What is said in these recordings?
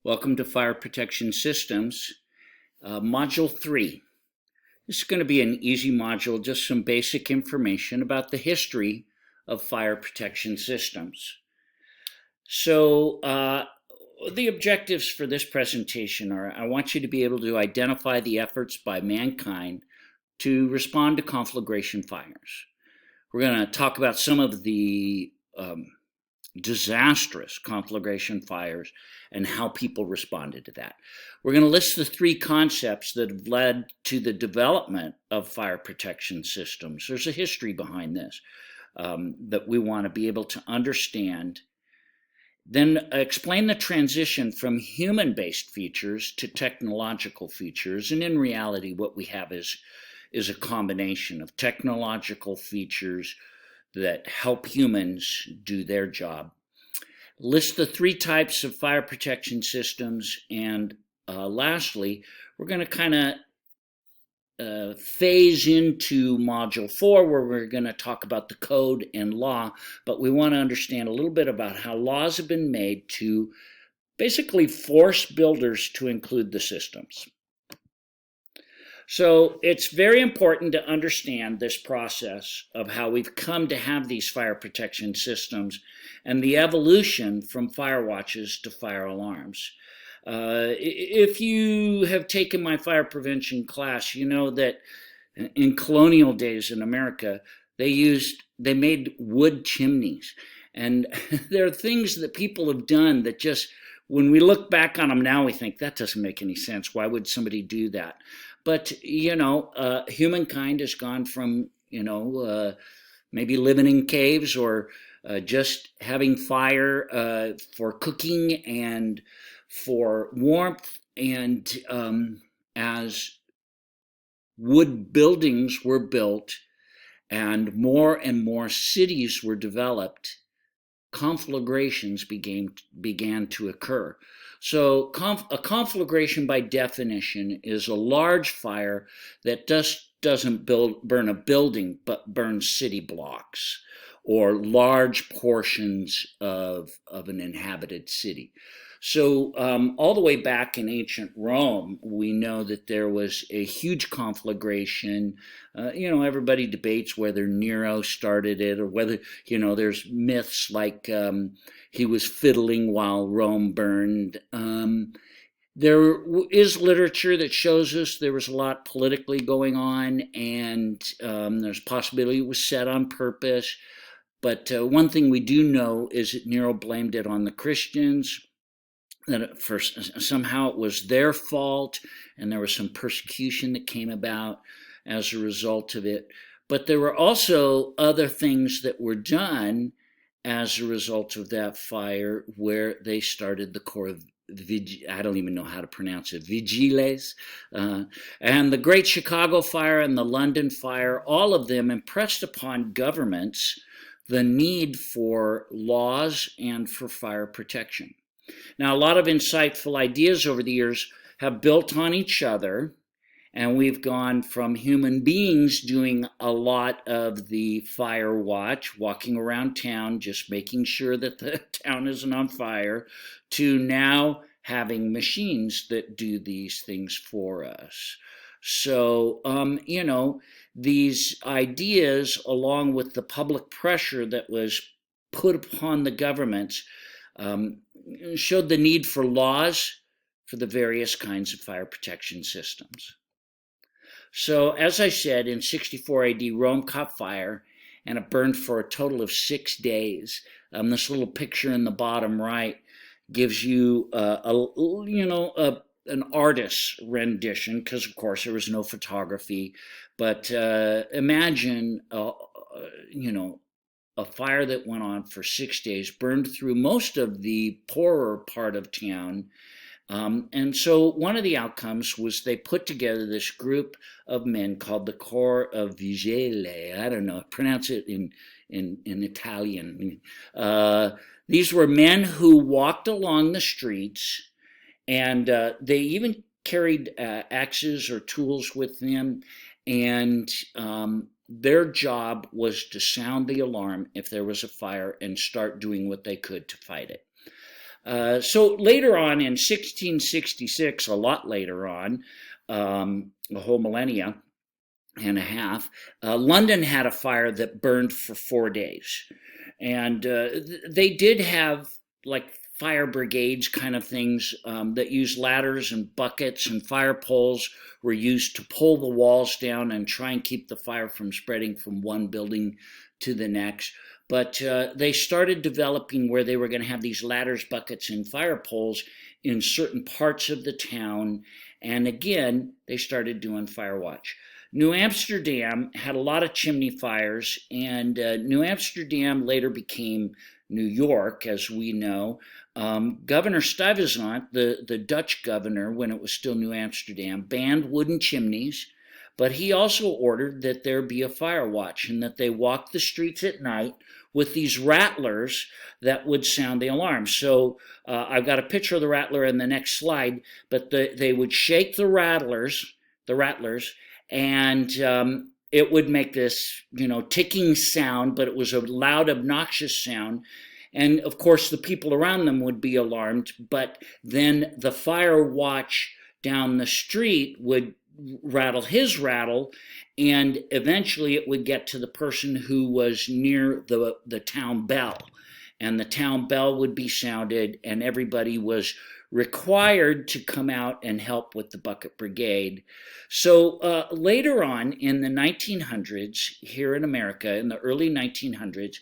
Welcome to Fire Protection Systems, Module 3. This is going to be an easy module, just some basic information about the history of fire protection systems. So the objectives for this presentation are, I want you to be able to identify the efforts by mankind to respond to conflagration fires. We're going to talk about some of the disastrous conflagration fires and how people responded to that. We're going to list the three concepts that have led to the development of fire protection systems. There's a history behind this that we want to be able to understand. Then explain the transition from human-based features to technological features. And in reality, what we have is a combination of technological features that help humans do their job. List the three types of fire protection systems, and lastly, we're going to kind of phase into Module 4, where we're going to talk about the code and law, but we want to understand a little bit about how laws have been made to basically force builders to include the systems. So it's very important to understand this process of how we've come to have these fire protection systems and the evolution from fire watches to fire alarms. If you have taken my fire prevention class, you know that in colonial days in America, they made wood chimneys. And there are things that people have done that just, when we look back on them now, we think that doesn't make any sense. Why would somebody do that? But, humankind has gone from, maybe living in caves or just having fire for cooking and for warmth. And as wood buildings were built and more cities were developed, conflagrations began to occur. So a conflagration, by definition, is a large fire that doesn't burn a building, but burns city blocks or large portions of an inhabited city. So all the way back in ancient Rome, we know that there was a huge conflagration. Everybody debates whether Nero started it or whether, there's myths like he was fiddling while Rome burned. There is literature that shows us there was a lot politically going on, and there's possibility it was set on purpose. But one thing we do know is that Nero blamed it on the Christians, that somehow it was their fault, and there was some persecution that came about as a result of it. But there were also other things that were done as a result of that fire, where they started the Corps of I don't even know how to pronounce it, Vigiles, and the Great Chicago Fire and the London Fire. All of them impressed upon governments the need for laws and for fire protection. Now, a lot of insightful ideas over the years have built on each other, and we've gone from human beings doing a lot of the fire watch, walking around town, just making sure that the town isn't on fire, to now having machines that do these things for us. So, these ideas, along with the public pressure that was put upon the governments, showed the need for laws for the various kinds of fire protection systems. So, as I said, in 64 AD, Rome caught fire, and it burned for a total of 6 days. This little picture in the bottom right gives you an artist's rendition, because of course there was no photography. But imagine a fire that went on for 6 days, burned through most of the poorer part of town. And so one of the outcomes was they put together this group of men called the Corps of Vigili. I don't know, pronounce it in Italian. These were men who walked along the streets, and they even carried axes or tools with them. And their job was to sound the alarm if there was a fire and start doing what they could to fight it. So later on in 1666, a lot later on, a whole millennia and a half, London had a fire that burned for 4 days. And they did have like fire brigades kind of things that used ladders and buckets, and fire poles were used to pull the walls down and try and keep the fire from spreading from one building to the next. But they started developing where they were going to have these ladders, buckets, and fire poles in certain parts of the town. And again, they started doing fire watch. New Amsterdam had a lot of chimney fires, and New Amsterdam later became New York, as we know. Governor Stuyvesant, the Dutch governor, when it was still New Amsterdam, banned wooden chimneys, but he also ordered that there be a fire watch and that they walk the streets at night with these rattlers that would sound the alarm. So I've got a picture of the rattler in the next slide, but they would shake the rattlers, and it would make this, ticking sound, but it was a loud, obnoxious sound. And of course, the people around them would be alarmed, but then the fire watch down the street would rattle his rattle, and eventually it would get to the person who was near the town bell. And the town bell would be sounded, and everybody was required to come out and help with the bucket brigade. So later on in the 1900s, here in America, in the early 1900s,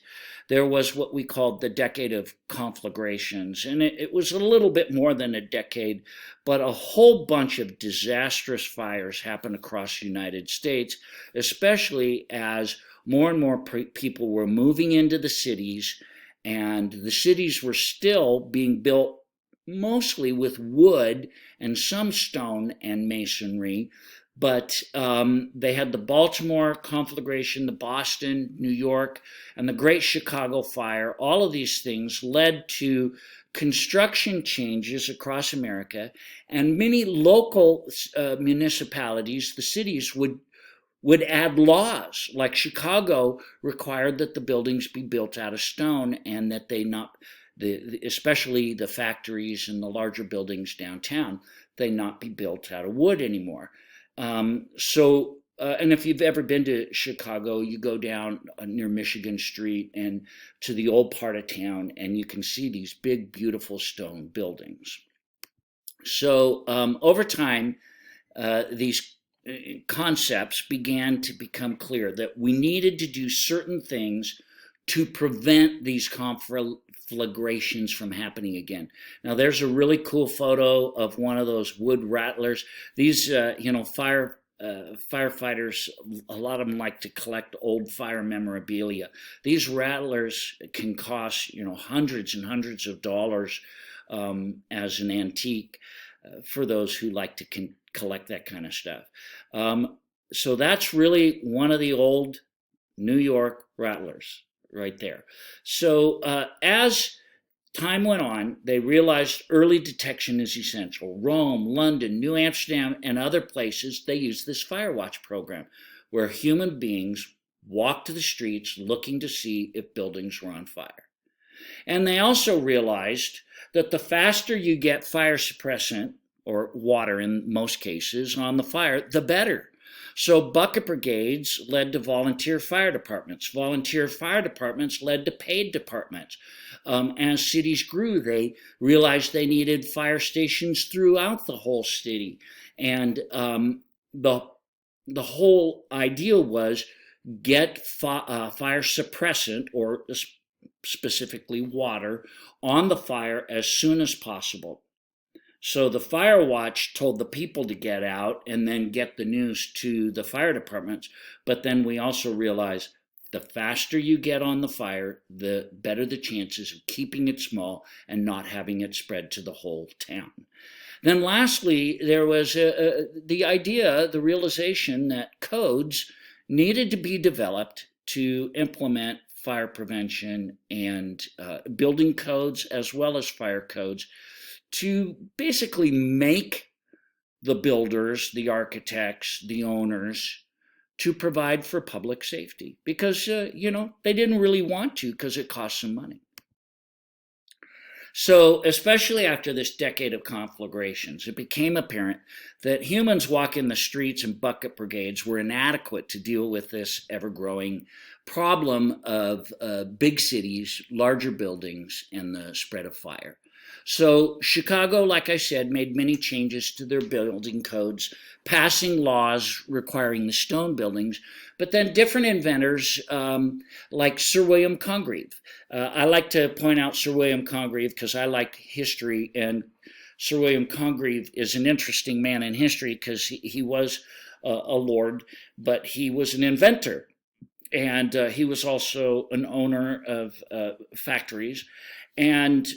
there was what we called the decade of conflagrations. And it was a little bit more than a decade, but a whole bunch of disastrous fires happened across the United States, especially as more and more people were moving into the cities, and the cities were still being built mostly with wood and some stone and masonry. But they had the Baltimore conflagration, the Boston, New York, and the Great Chicago Fire. All of these things led to construction changes across America, and many local municipalities, the cities, would add laws. Like Chicago required that the buildings be built out of stone, and that they not, especially the factories and the larger buildings downtown, they not be built out of wood anymore. And if you've ever been to Chicago, you go down near Michigan Street and to the old part of town, and you can see these big, beautiful stone buildings. So over time, these concepts began to become clear that we needed to do certain things to prevent these conflagrations from happening again. Now, there's a really cool photo of one of those wood rattlers. These, firefighters, a lot of them like to collect old fire memorabilia. These rattlers can cost, hundreds and hundreds of dollars as an antique for those who like to collect that kind of stuff. So that's really one of the old New York rattlers right there. So as time went on, they realized early detection is essential. Rome, London, New Amsterdam, and other places, they used this fire watch program where human beings walked to the streets looking to see if buildings were on fire. And they also realized that the faster you get fire suppressant, or water in most cases, on the fire, the better. So bucket brigades led to volunteer fire departments. Volunteer fire departments led to paid departments. As cities grew, they realized they needed fire stations throughout the whole city. And the whole idea was get fire suppressant, or specifically water, on the fire as soon as possible. So the fire watch told the people to get out and then get the news to the fire departments. But then we also realized the faster you get on the fire, the better the chances of keeping it small and not having it spread to the whole town. Then lastly, there was the idea, the realization that codes needed to be developed to implement fire prevention, and building codes as well as fire codes, to basically make the builders, the architects, the owners, to provide for public safety. Because, they didn't really want to, because it cost some money. So, especially after this decade of conflagrations, it became apparent that humans walking the streets and bucket brigades were inadequate to deal with this ever growing problem of big cities, larger buildings, and the spread of fire. So, Chicago, like I said, made many changes to their building codes, passing laws requiring the stone buildings, but then different inventors like Sir William Congreve. I like to point out Sir William Congreve because I like history, and Sir William Congreve is an interesting man in history because he was a lord, but he was an inventor, and he was also an owner of factories. And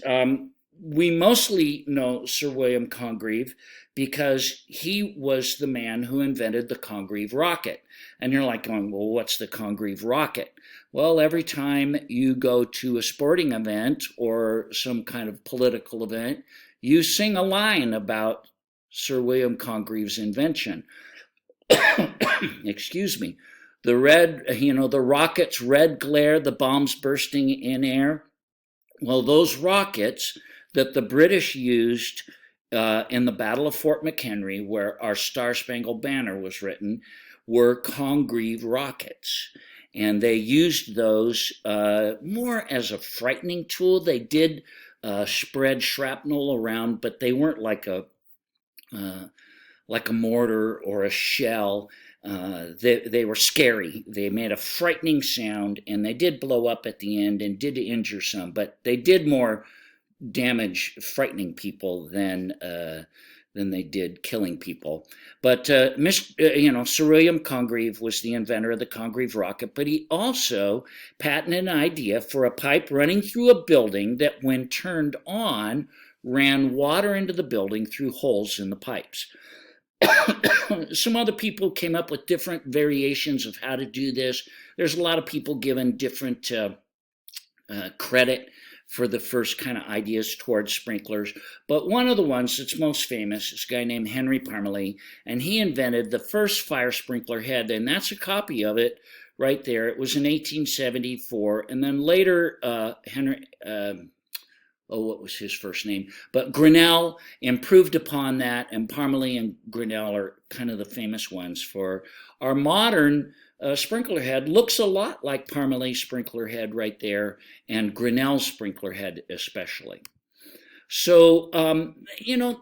we mostly know Sir William Congreve because he was the man who invented the Congreve rocket. And you're like going, well, what's the Congreve rocket? Well, every time you go to a sporting event or some kind of political event, you sing a line about Sir William Congreve's invention. Excuse me. The red, the rocket's red glare, the bombs bursting in air. Well, those rockets that the British used in the Battle of Fort McHenry, where our Star-Spangled Banner was written, were Congreve rockets. And they used those more as a frightening tool. They did spread shrapnel around, but they weren't like a mortar or a shell. They were scary. They made a frightening sound, and they did blow up at the end and did injure some, but they did more damage frightening people than they did killing people. But Sir William Congreve was the inventor of the Congreve rocket, but he also patented an idea for a pipe running through a building that, when turned on, ran water into the building through holes in the pipes. Some other people came up with different variations of how to do this. There's a lot of people given different credit for the first kind of ideas towards sprinklers. But one of the ones that's most famous is a guy named Henry Parmalee, and he invented the first fire sprinkler head, and that's a copy of it right there. It was in 1874, and then later what was his first name? But Grinnell improved upon that, and Parmalee and Grinnell are kind of the famous ones for our modern sprinkler head. Looks a lot like Parmalee's sprinkler head right there, and Grinnell's sprinkler head especially. So,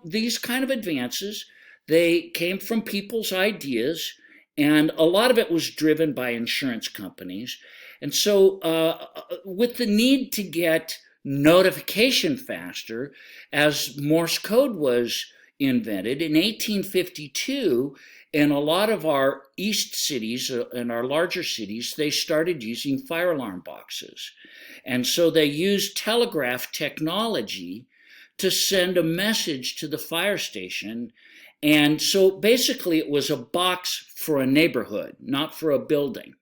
these kind of advances, they came from people's ideas, and a lot of it was driven by insurance companies. And so with the need to get notification faster, as Morse code was invented in 1852, in a lot of our east cities and our larger cities, they started using fire alarm boxes. And so they used telegraph technology to send a message to the fire station. And so basically it was a box for a neighborhood, not for a building.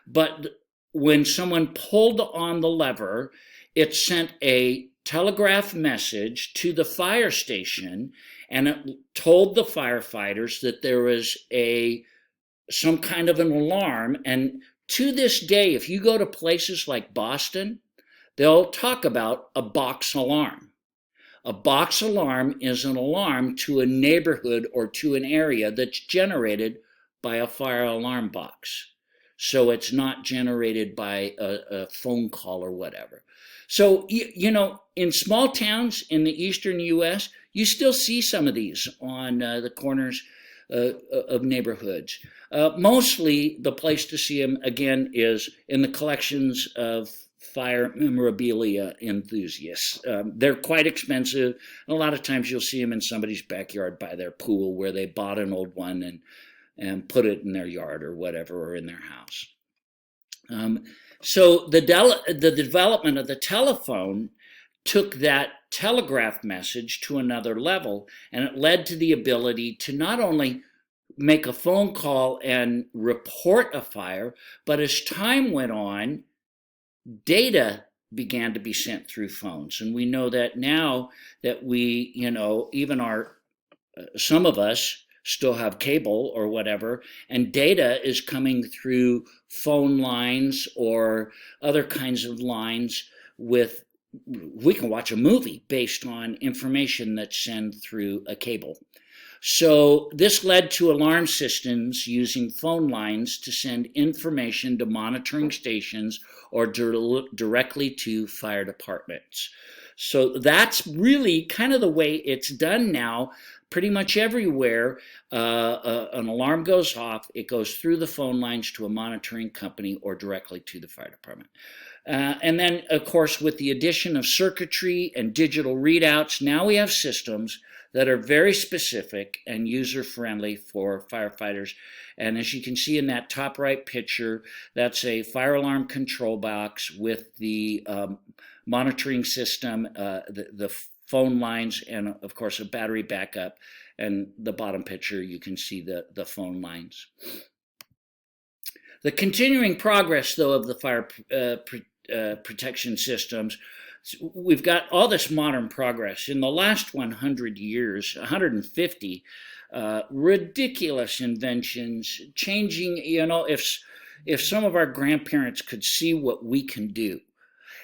But when someone pulled on the lever, it sent a telegraph message to the fire station, and it told the firefighters that there was some kind of an alarm. And to this day, if you go to places like Boston, they'll talk about a box alarm. A box alarm is an alarm to a neighborhood or to an area that's generated by a fire alarm box. So it's not generated by a phone call or whatever. So, in small towns in the eastern U.S., you still see some of these on the corners of neighborhoods. Mostly the place to see them, again, is in the collections of fire memorabilia enthusiasts. They're quite expensive. A lot of times you'll see them in somebody's backyard by their pool, where they bought an old one and put it in their yard or whatever, or in their house. So the development of the telephone took that telegraph message to another level, and it led to the ability to not only make a phone call and report a fire, but as time went on, data began to be sent through phones. And we know that now that we, even some of us still have cable or whatever, and data is coming through phone lines or other kinds of lines with we can watch a movie based on information that's sent through a cable. So this led to alarm systems using phone lines to send information to monitoring stations or directly to fire departments. So that's really kind of the way it's done now. Pretty much everywhere, an alarm goes off, it goes through the phone lines to a monitoring company or directly to the fire department. And then, of course, with the addition of circuitry and digital readouts, now we have systems that are very specific and user-friendly for firefighters. And as you can see in that top right picture, that's a fire alarm control box with the monitoring system, the phone lines, and of course a battery backup. And the bottom picture, you can see the phone lines. The continuing progress, though, of the fire protection systems, we've got all this modern progress. In the last 100 years, 150, ridiculous inventions, changing, if some of our grandparents could see what we can do.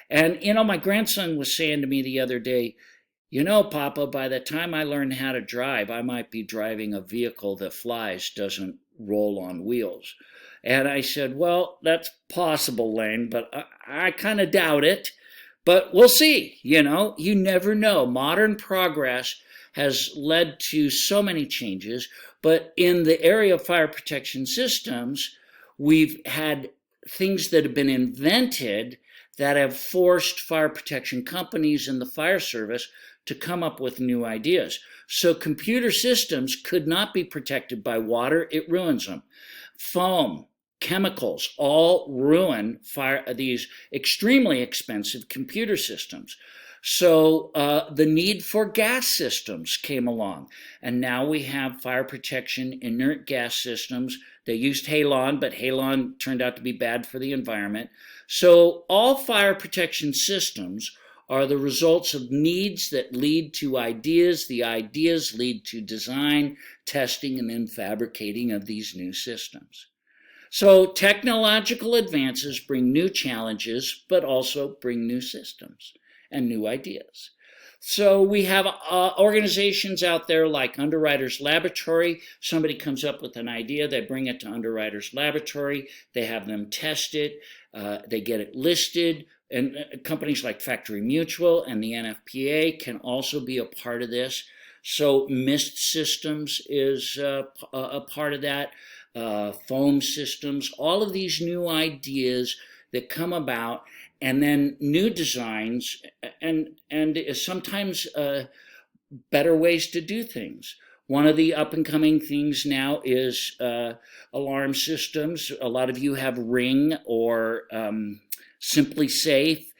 And, my grandson was saying to me the other day, Papa, by the time I learn how to drive, I might be driving a vehicle that flies, doesn't roll on wheels. And I said, well, that's possible, Lane, but I kind of doubt it. But we'll see, you never know. Modern progress has led to so many changes, but in the area of fire protection systems, we've had things that have been invented that have forced fire protection companies and the fire service to come up with new ideas. So computer systems could not be protected by water, it ruins them. Foam, chemicals all ruin these extremely expensive computer systems. So the need for gas systems came along, and now we have fire protection inert gas systems. They used halon, but halon turned out to be bad for the environment. So all fire protection systems are the results of needs that lead to ideas. The ideas lead to design, testing, and then fabricating of these new systems. So technological advances bring new challenges, but also bring new systems and new ideas. So we have organizations out there like Underwriters Laboratory. Somebody comes up with an idea, they bring it to Underwriters Laboratory, they have them test it, they get it listed, and companies like Factory Mutual and the NFPA can also be a part of this. So MIST Systems is a part of that. Foam systems, all of these new ideas that come about, and then new designs and sometimes better ways to do things. One of the up and coming things now is alarm systems. A lot of you have Ring or Simply Safe,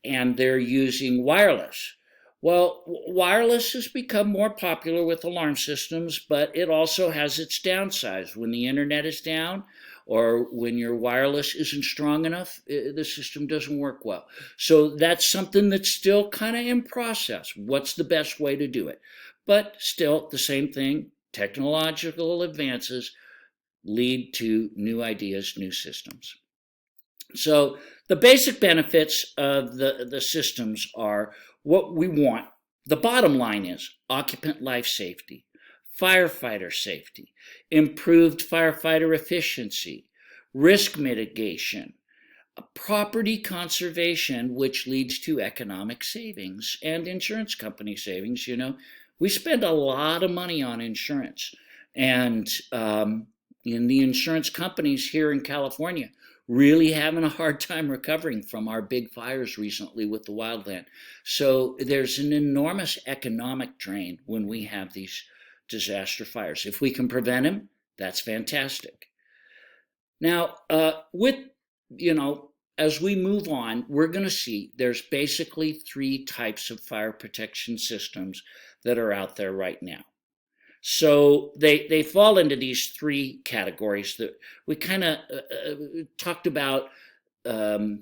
and they're using wireless. Well, wireless has become more popular with alarm systems, but it also has its downsides. When the internet is down or when your wireless isn't strong enough, the system doesn't work well. So that's something that's still kind of in process. What's the best way to do it? But still, the same thing, technological advances lead to new ideas, new systems. So the basic benefits of the systems are what we want. The bottom line is occupant life safety, firefighter safety, improved firefighter efficiency, risk mitigation, property conservation, which leads to economic savings and insurance company savings. We spend a lot of money on insurance, and in the insurance companies here in California, really having a hard time recovering from our big fires recently with the wildland. So there's an enormous economic drain when we have these disaster fires. If we can prevent them, that's fantastic. Now, as we move on, we're going to see there's basically 3 types of fire protection systems that are out there right now. So they fall into these 3 categories that we kind of talked about. 3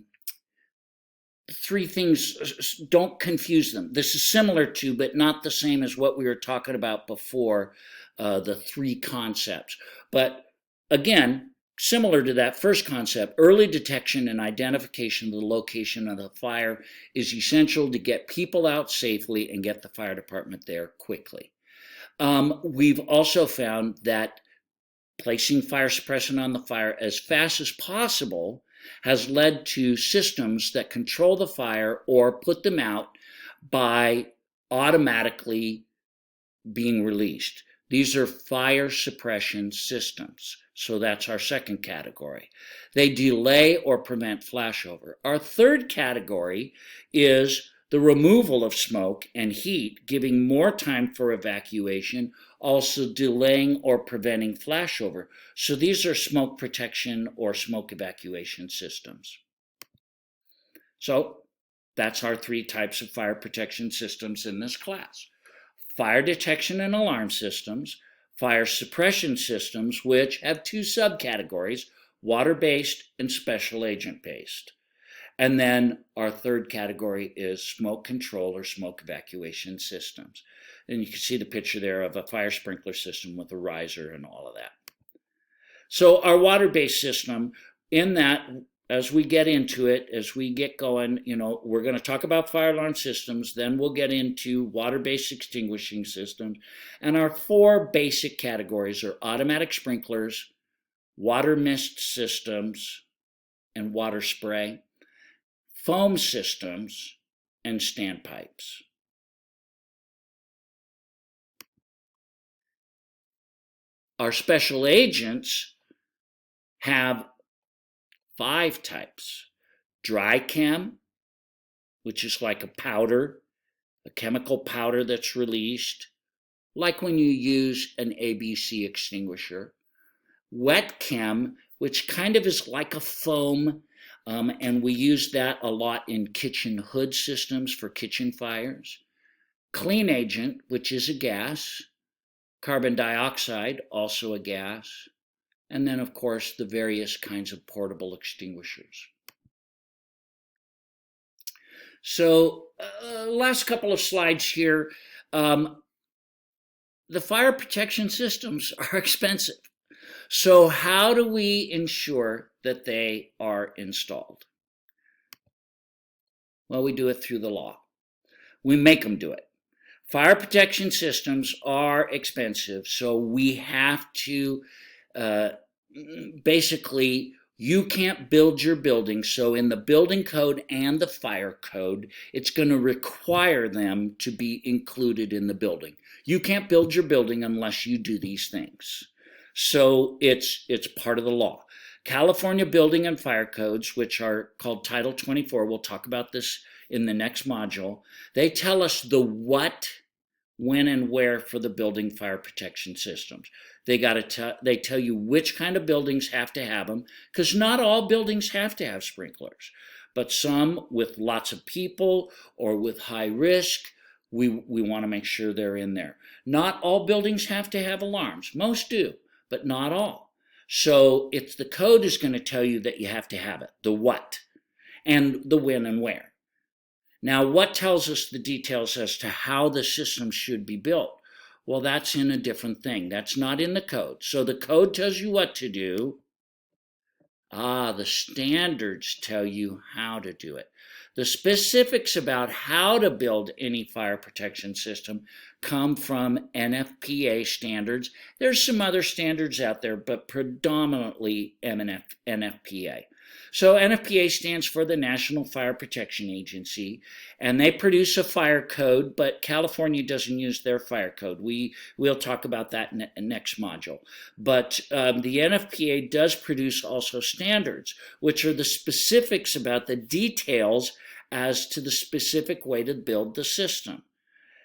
things, don't confuse them. This is similar to, but not the same as what we were talking about before, the 3 concepts. But again, similar to that first concept, early detection and identification of the location of the fire is essential to get people out safely and get the fire department there quickly. We've also found that placing fire suppressant on the fire as fast as possible has led to systems that control the fire or put them out by automatically being released. These are fire suppression systems. So that's our second category. They delay or prevent flashover. Our third category is the removal of smoke and heat, giving more time for evacuation, also delaying or preventing flashover. So these are smoke protection or smoke evacuation systems. So that's our three types of fire protection systems in this class. Fire detection and alarm systems, fire suppression systems, which have two subcategories, water-based and special agent-based. And then our third category is smoke control or smoke evacuation systems. And you can see the picture there of a fire sprinkler system with a riser and all of that. So our water-based system, in that, as we get into it, as we get going, we're going to talk about fire alarm systems, then we'll get into water-based extinguishing systems. And our four basic categories are automatic sprinklers, water mist systems, and water spray, foam systems, and standpipes. Our special agents have 5 types. Dry chem, which is like a powder, a chemical powder that's released, like when you use an ABC extinguisher. Wet chem, which kind of is like a foam, and we use that a lot in kitchen hood systems for kitchen fires. Clean agent, which is a gas. Carbon dioxide, also a gas. And then, of course, the various kinds of portable extinguishers. So, last couple of slides here. The fire protection systems are expensive. So how do we ensure that they are installed? Well, we do it through the law. We make them do it. Fire protection systems are expensive, so we have to basically, you can't build your building. So in the building code and the fire code, it's going to require them to be included in the building. You can't build your building unless you do these things. So it's part of the law. California Building and Fire Codes, which are called Title 24, we'll talk about this in the next module, they tell us the what, when, and where for the building fire protection systems. They tell you which kind of buildings have to have them, because not all buildings have to have sprinklers, but some with lots of people or with high risk, we want to make sure they're in there. Not all buildings have to have alarms. Most do, but not all. So the code is going to tell you that you have to have it, the what, and the when and where. Now, what tells us the details as to how the system should be built? Well, that's in a different thing. That's not in the code. So the code tells you what to do. The standards tell you how to do it. The specifics about how to build any fire protection system come from NFPA standards. There's some other standards out there, but predominantly NFPA. So NFPA stands for the National Fire Protection Agency, and they produce a fire code, but California doesn't use their fire code. We'll talk about that next module. But the NFPA does produce also standards, which are the specifics about the details as to the specific way to build the system.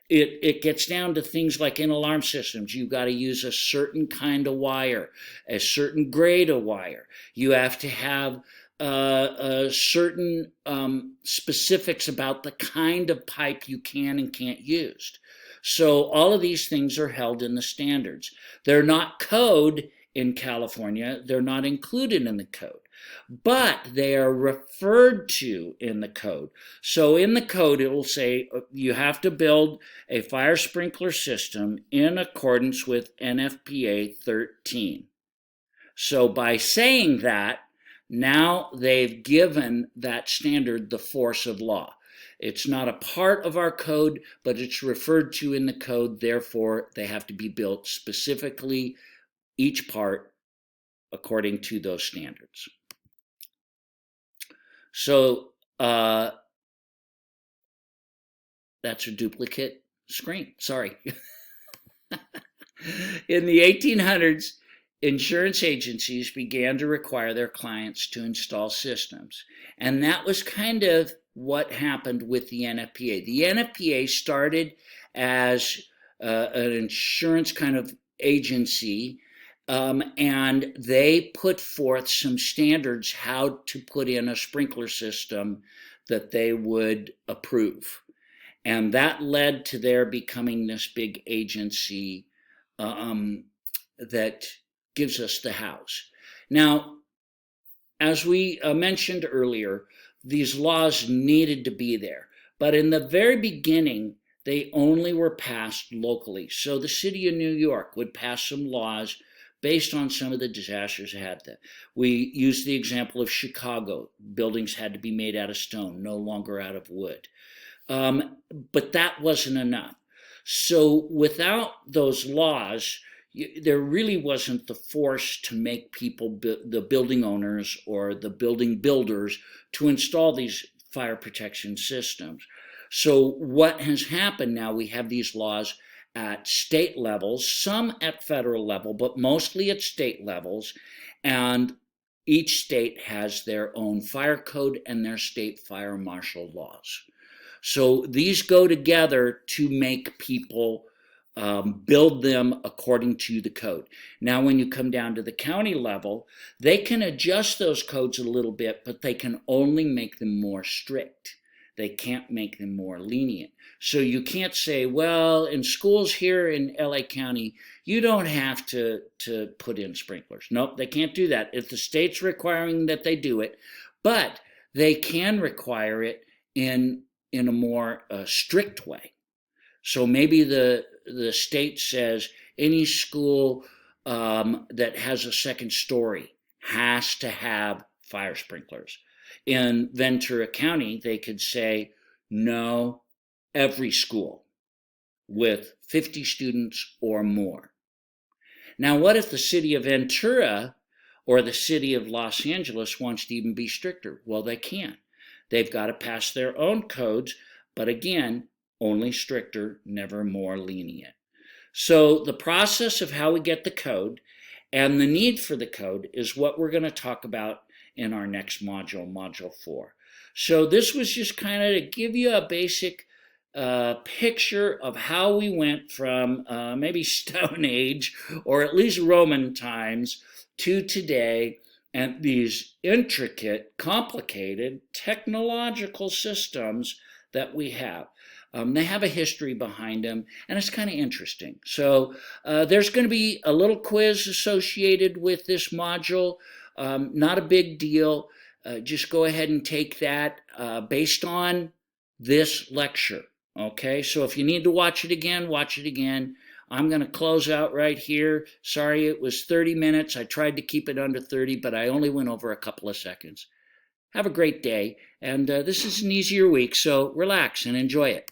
It gets down to things like in alarm systems, you've got to use a certain kind of wire, a certain grade of wire. You have to have certain specifics about the kind of pipe you can and can't use. So all of these things are held in the standards. They're not code in California. They're not included in the code, but they are referred to in the code. So in the code, it will say you have to build a fire sprinkler system in accordance with NFPA 13. So by saying that, now they've given that standard the force of law. It's not a part of our code, but it's referred to in the code. Therefore, they have to be built specifically, each part, according to those standards. So that's a duplicate screen. Sorry. In the 1800s, insurance agencies began to require their clients to install systems. And that was kind of what happened with the NFPA. The NFPA started as an insurance kind of agency, and they put forth some standards how to put in a sprinkler system that they would approve. And that led to their becoming this big agency that gives us the house. Now, as we mentioned earlier, these laws needed to be there. But in the very beginning, they only were passed locally. So the city of New York would pass some laws based on some of the disasters it had. We used the example of Chicago. Buildings had to be made out of stone, no longer out of wood. But that wasn't enough. So without those laws, there really wasn't the force to make people, the building owners or the building builders, to install these fire protection systems. So what has happened now, we have these laws at state levels, some at federal level, but mostly at state levels. And each state has their own fire code and their state fire marshal laws. So these go together to make people build them according to the code. Now, when you come down to the county level, they can adjust those codes a little bit, but they can only make them more strict. They can't make them more lenient. So you can't say, well, in schools here in LA County, you don't have to put in sprinklers. Nope, they can't do that. If the state's requiring that they do it, but they can require it in a more strict way. So maybe the state says any school that has a second story has to have fire sprinklers. In Ventura County, they could say, no, every school with 50 students or more. Now, what if the city of Ventura or the city of Los Angeles wants to even be stricter? Well, they can. They've got to pass their own codes, but again, only stricter, never more lenient. So the process of how we get the code and the need for the code is what we're going to talk about in our next module, Module 4. So this was just kind of to give you a basic picture of how we went from maybe Stone Age, or at least Roman times, to today, and these intricate, complicated technological systems that we have. They have a history behind them, and it's kind of interesting. So there's going to be a little quiz associated with this module. Not a big deal. Just go ahead and take that based on this lecture. Okay, so if you need to watch it again, watch it again. I'm going to close out right here. Sorry, it was 30 minutes. I tried to keep it under 30, but I only went over a couple of seconds. Have a great day, and this is an easier week, so relax and enjoy it.